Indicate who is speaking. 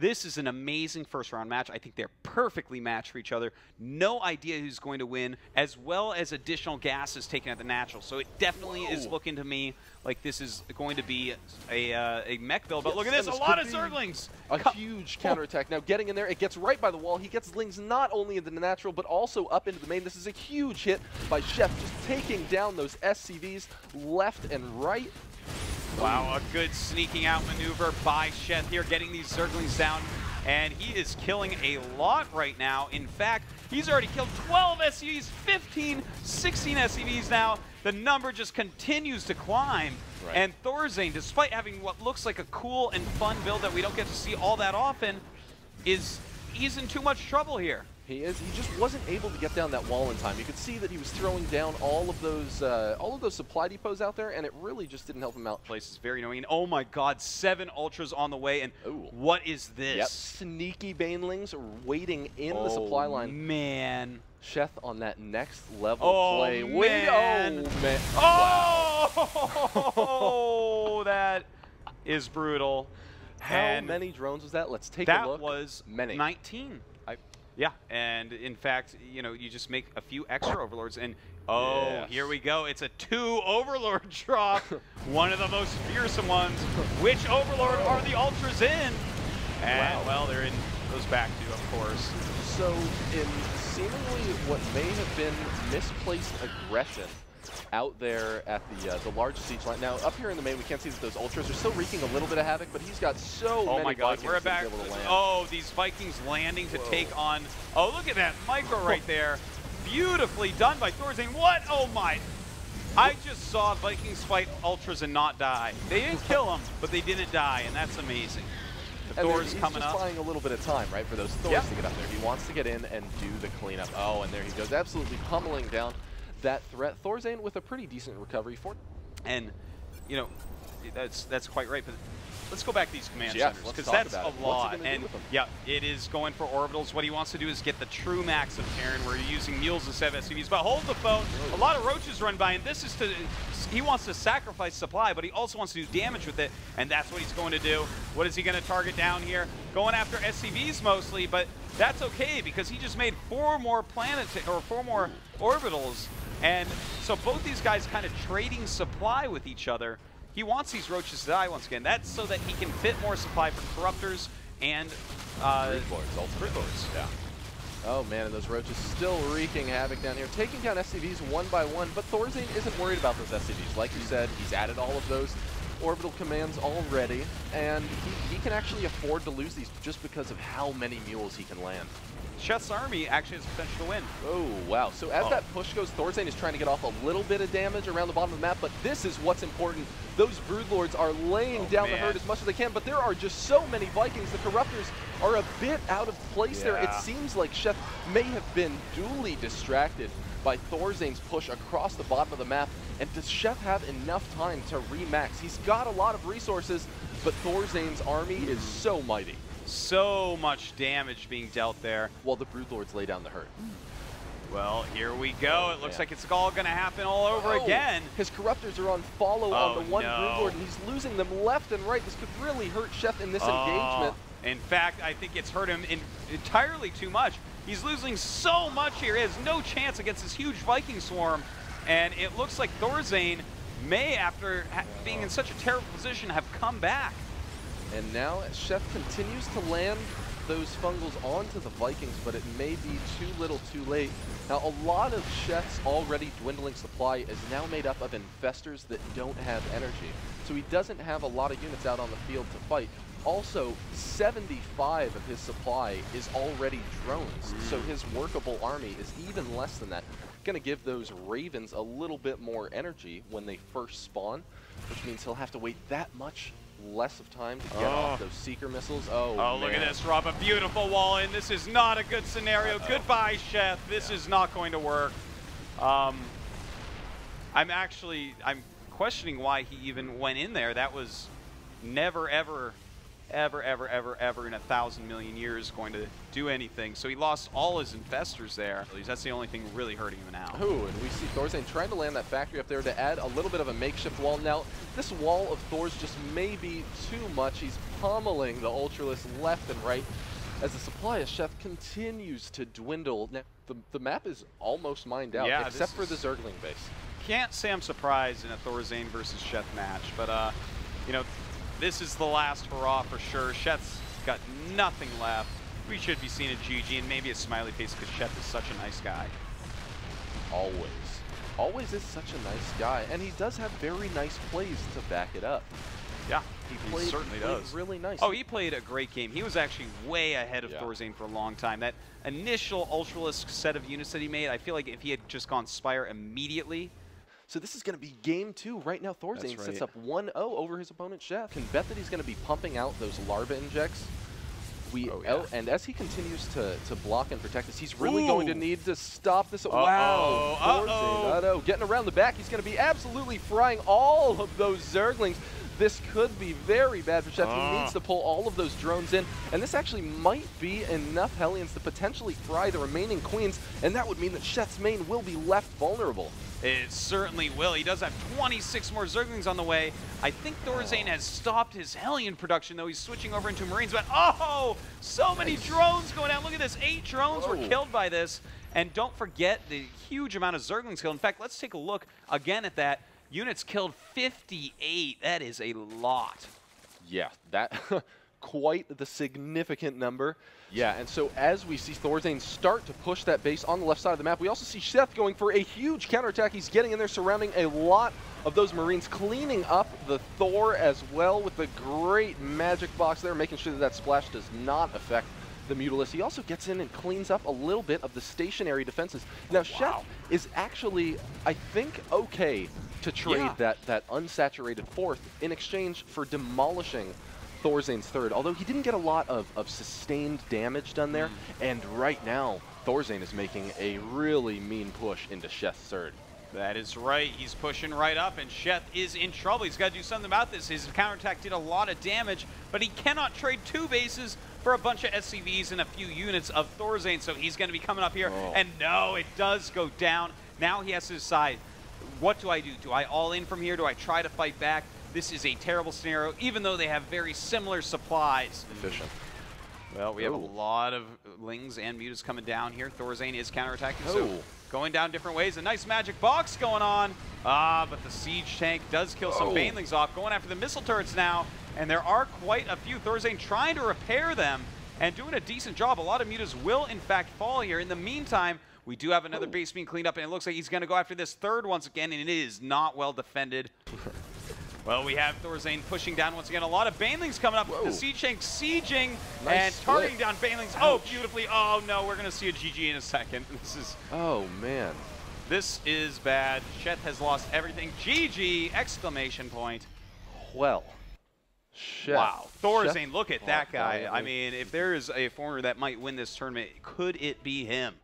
Speaker 1: This is an amazing first-round match. I think they're perfectly matched for each other. No idea who's going to win, as well as additional gases taken at the natural. So it definitely is looking to me like this is going to be a mech build. But look at this, a lot of Zerglings.
Speaker 2: A huge counterattack. Now getting in there, it gets right by the wall. He gets Lings not only into the natural, but also up into the main. This is a huge hit by Sheth, just taking down those SCVs left and right.
Speaker 1: Wow, a good sneaking out maneuver by Sheth here, getting these Zerglings down. And he is killing a lot right now. In fact, he's already killed 12 SCVs, 15, 16 SCVs now. The number just continues to climb. Right. And Thorzain, despite having what looks like a cool and fun build that we don't get to see all that often, he's in too much trouble here.
Speaker 2: He is. He just wasn't able to get down that wall in time. You could see that he was throwing down all of those supply depots out there, and it really just didn't help him out.
Speaker 1: Place is very annoying. Oh my God, 7 ultras on the way, and what is this?
Speaker 2: Yep, sneaky banelings waiting in the supply line.
Speaker 1: Man,
Speaker 2: Sheth on that next level play.
Speaker 1: Man. Oh, that is brutal.
Speaker 2: How many drones was that? Let's take a look.
Speaker 1: That was
Speaker 2: many.
Speaker 1: 19. Yeah, and in fact, you know, you just make a few extra overlords, and here we go. It's a 2 overlord drop, one of the most fearsome ones. Which overlord are the ultras in? And well, they're in those back two, of course.
Speaker 2: So in seemingly what may have been misplaced aggression out there at the large siege line. Now, up here in the main, we can't see that those ultras are still wreaking a little bit of havoc, but he's got so many
Speaker 1: my God,
Speaker 2: Vikings
Speaker 1: we're back.
Speaker 2: to be able to land.
Speaker 1: Oh, these Vikings landing to take on. Oh, look at that micro right there. Beautifully done by Thorzain. What? Oh my. I just saw Vikings fight ultras and not die. They didn't kill them, but they didn't die, and that's amazing. The Thor's coming up.
Speaker 2: He's just buying a little bit of time, right, for those Thors to get up there. He wants to get in and do the cleanup. Oh, and there he goes, absolutely pummeling down that threat. Thorzain with a pretty decent recovery for,
Speaker 1: and you know, that's quite right. But let's go back to these command centers, because that's a lot. And yeah, it is going for orbitals. What he wants to do is get the true max of Terran, where you're using mules instead of SCVs. But hold the phone. A lot of roaches run by, and this is he wants to sacrifice supply, but he also wants to do damage with it, and that's what he's going to do. What is he going to target down here? Going after SCVs mostly, but that's okay because he just made 4 more orbitals. And so both these guys kind of trading supply with each other. He wants these roaches to die once again. That's so that he can fit more supply for corruptors and Broodlords.
Speaker 2: Yeah. Oh man, and those roaches still wreaking havoc down here, taking down SCVs one by one. But Thorzain isn't worried about those SCVs. Like you said, he's added all of those orbital commands already, and he can actually afford to lose these just because of how many mules he can land.
Speaker 1: Sheth's army actually has potential to win.
Speaker 2: Oh, wow. So as that push goes, Thorzain is trying to get off a little bit of damage around the bottom of the map, but this is what's important. Those Broodlords are laying down the herd as much as they can, but there are just so many Vikings. The Corruptors are a bit out of place there. It seems like Sheth may have been duly distracted by Thorzain's push across the bottom of the map. And does Sheth have enough time to remax? He's got a lot of resources, but Thorzain's army is so mighty.
Speaker 1: So much damage being dealt there.
Speaker 2: While the Broodlords lay down the herd.
Speaker 1: Well, here we go. It looks like it's all going to happen all over again.
Speaker 2: His Corruptors are on follow on the one Broodlord, and he's losing them left and right. This could really hurt Sheth in this engagement.
Speaker 1: In fact, I think it's hurt him entirely too much. He's losing so much here. He has no chance against this huge Viking swarm. And it looks like Thorzain may, after being in such a terrible position, have come back.
Speaker 2: And now Sheth continues to land those fungals onto the Vikings, but it may be too little too late. Now, a lot of Sheth's already dwindling supply is now made up of infestors that don't have energy. So he doesn't have a lot of units out on the field to fight. Also, 75 of his supply is already drones, so his workable army is even less than that. Going to give those Ravens a little bit more energy when they first spawn, which means he'll have to wait that much less of time to get off those Seeker missimes. Oh,
Speaker 1: look at this, Rob. A beautiful wall in. This is not a good scenario. Goodbye, Sheth. This is not going to work. I'm questioning why he even went in there. That was never, ever ever in 1,000 million years going to do anything. So he lost all his investors there. That's the only thing really hurting him now.
Speaker 2: Oh, and we see Thorzain trying to land that factory up there to add a little bit of a makeshift wall. Now, this wall of Thor's just may be too much. He's pummeling the Ultralisk left and right as the supply of Sheth continues to dwindle. Now, the map is almost mined out, except for the Zergling base.
Speaker 1: Can't say I'm surprised in a Thorzain versus Sheth match, but you know, this is the last hurrah for sure. Sheth's got nothing left. We should be seeing a GG and maybe a smiley face because Sheth is such a nice guy.
Speaker 2: Always is such a nice guy, and he does have very nice plays to back it up.
Speaker 1: Yeah, he certainly does.
Speaker 2: Really nice.
Speaker 1: Oh, he played a great game. He was actually way ahead of Thorzain for a long time. That initial Ultralisk set of units that he made, I feel like if he had just gone Spire immediately.
Speaker 2: So this is going to be game 2. Right now, Thorzain sits up 1-0 over his opponent, Sheth. Can bet that he's going to be pumping out those larva injects. And as he continues to block and protect us, he's really going to need to stop this. Wow, Thorzain, getting around the back. He's going to be absolutely frying all of those Zerglings. This could be very bad for Sheth. He needs to pull all of those drones in, and this actually might be enough Hellions to potentially fry the remaining Queens, and that would mean that Sheth's main will be left vulnerable.
Speaker 1: It certainly will. He does have 26 more Zerglings on the way. I think Thorzain has stopped his Hellion production, though. He's switching over into Marines, but so many drones going out. Look at this. 8 drones were killed by this, and don't forget the huge amount of Zerglings killed. In fact, let's take a look again at that. Units killed 58. That is a lot.
Speaker 2: Yeah, that quite the significant number. Yeah, and so as we see Thorzain start to push that base on the left side of the map, we also see Sheth going for a huge counterattack. He's getting in there, surrounding a lot of those Marines, cleaning up the Thor as well with the great magic box there, making sure that that splash does not affect the Mutalisk. He also gets in and cleans up a little bit of the stationary defenses. Now, Sheth is actually, I think, okay to trade that unsaturated 4th in exchange for demolishing Thorzain's 3rd, although he didn't get a lot of sustained damage done there, and right now, Thorzain is making a really mean push into Sheth's 3rd.
Speaker 1: That is right. He's pushing right up, and Sheth is in trouble. He's got to do something about this. His counterattack did a lot of damage, but he cannot trade 2 bases for a bunch of SCVs and a few units of Thorzain, so he's going to be coming up here, and no, it does go down. Now he has to decide, what do I do? Do I all in from here? Do I try to fight back? This is a terrible scenario, even though they have very similar supplies.
Speaker 2: Efficient.
Speaker 1: Well, we have a lot of Lings and Mutas coming down here. Thorzain is counterattacking, so going down different ways. A nice magic box going on. But the siege tank does kill some Banelings off. Going after the missile turrets now, and there are quite a few. Thorzain trying to repair them and doing a decent job. A lot of Mutas will, in fact, fall here. In the meantime, we do have another base being cleaned up, and it looks like he's going to go after this 3rd once again, and it is not well defended. Well, we have Thorzain pushing down once again. A lot of Banelings coming up. The siege tank sieging and targeting down Banelings. Oh, beautifully. Oh, no, we're going to see a GG in a second. This is...
Speaker 2: Oh, man.
Speaker 1: This is bad. Sheth has lost everything. GG! Exclamation point.
Speaker 2: Well, Sheth.
Speaker 1: Wow. Thorzain, look at that guy. I mean, if there is a foreigner that might win this tournament, could it be him?